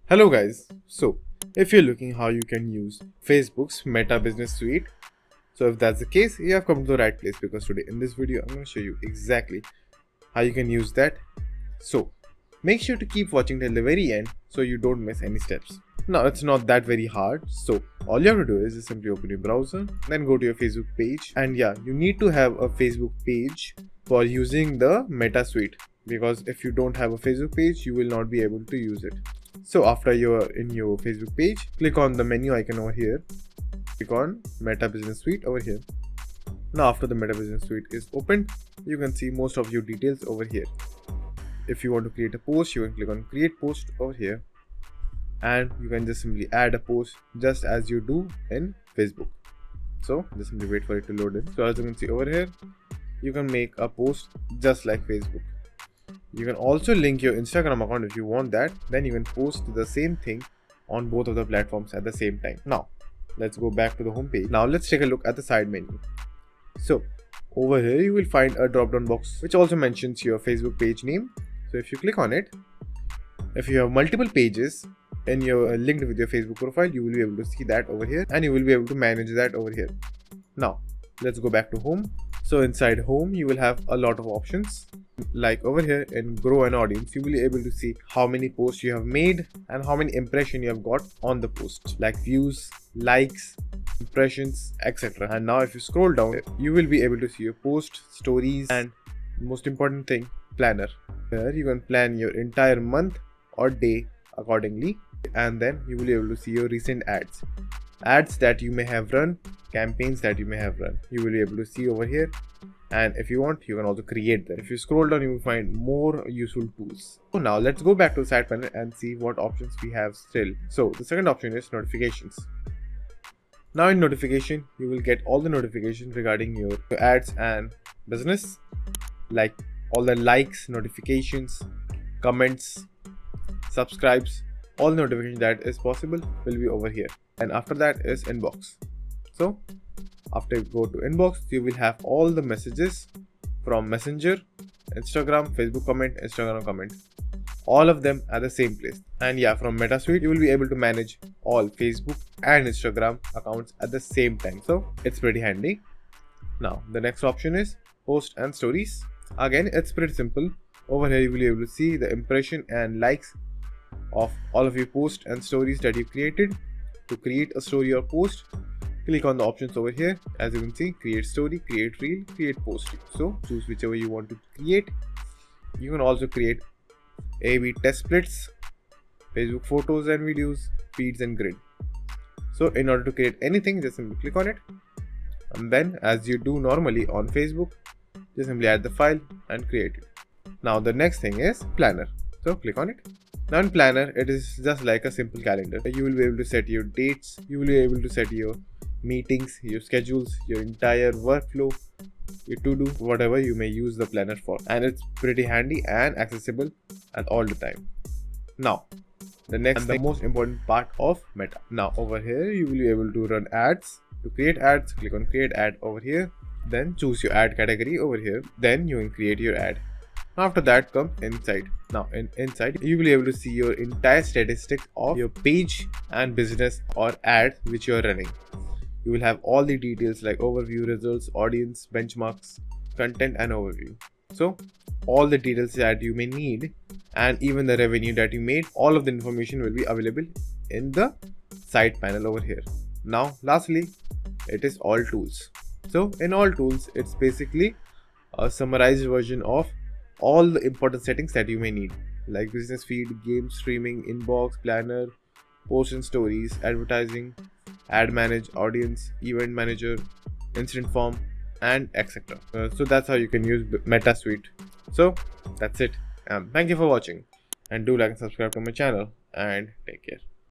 Hello guys, so if you're looking how you can use Facebook's Meta Business Suite, so if that's the case, you have come to the right place because today in this video I'm going to show you exactly how you can use that. So make sure to keep watching till the very end so you don't miss any steps. Now it's not that very hard, so all you have to do is just simply open your browser, then go to your Facebook page, and yeah, you need to have a Facebook page for using the Meta Suite, because if you don't have a Facebook page you will not be able to use it. So after you're in your Facebook page, click on the menu icon over here, click on Meta Business Suite over here. Now after the Meta Business Suite is opened, you can see most of your details over here. If you want to create a post, you can click on create post over here, and you can just simply add a post just as you do in Facebook. So just simply wait for it to load in. So as you can see over here, you can make a post just like Facebook. You can also link your Instagram account if you want that. Then you can post the same thing on both of the platforms at the same time. Now let's go back to the home page. Now let's take a look at the side menu. So over here you will find a drop down box which also mentions your Facebook page name. So if you click on it, if you have multiple pages and you're linked with your Facebook profile, you will be able to see that over here, and you will be able to manage that over here. Now let's go back to home. So inside home you will have a lot of options. Like over here in grow an audience, you will be able to see how many posts you have made and how many impressions you have got on the post, like views, likes, impressions, etc. And now if you scroll down, you will be able to see your post, stories, and most important thing, planner. Here you can plan your entire month or day accordingly, and then you will be able to see your recent ads that you may have run, campaigns that you may have run. You will be able to see over here, and if you want, you can also create them. If you scroll down, you will find more useful tools. So now let's go back to the side panel and see what options we have still. So the second option is notifications. Now in notification, you will get all the notifications regarding your ads and business, like all the likes, notifications, comments, subscribes, all notifications that is possible will be over here. And after that is inbox. So after you go to inbox, you will have all the messages from Messenger, Instagram, Facebook comment, Instagram comment, all of them at the same place. And yeah, from Meta Suite you will be able to manage all Facebook and Instagram accounts at the same time. So it's pretty handy. Now the next option is post and stories. Again, it's pretty simple. Over here you will be able to see the impression and likes of all of your posts and stories that you created. To create a story or post, click on the options over here. As you can see, create story, create reel, create post. So choose whichever you want to create. You can also create A/B test splits, Facebook photos and videos, feeds and grid. So in order to create anything, just simply click on it, and then as you do normally on Facebook, just simply add the file and create it. Now the next thing is planner. So click on it. Now in planner, it is just like a simple calendar. You will be able to set your dates, you will be able to set your meetings, your schedules, your entire workflow, your to-do, whatever you may use the planner for. And it's pretty handy and accessible at all the time. Now the next and the most important part of Meta. Now over here you will be able to run ads. To create ads, click on create ad over here, then choose your ad category over here, then you can create your ad. After that comes inside. Now in inside you will be able to see your entire statistics of your page and business or ad which you are running. You will have all the details like overview, results, audience, benchmarks, content and overview. So all the details that you may need, and even the revenue that you made, all of the information will be available in the side panel over here. Now lastly, it is all tools. So in all tools, it's basically a summarized version of all the important settings that you may need, like business feed, game streaming, inbox, planner, post and stories, advertising, ad manage, audience, event manager, incident form, and etc. So that's how you can use Meta Suite. So that's it. Thank you for watching, and do like and subscribe to my channel, and take care.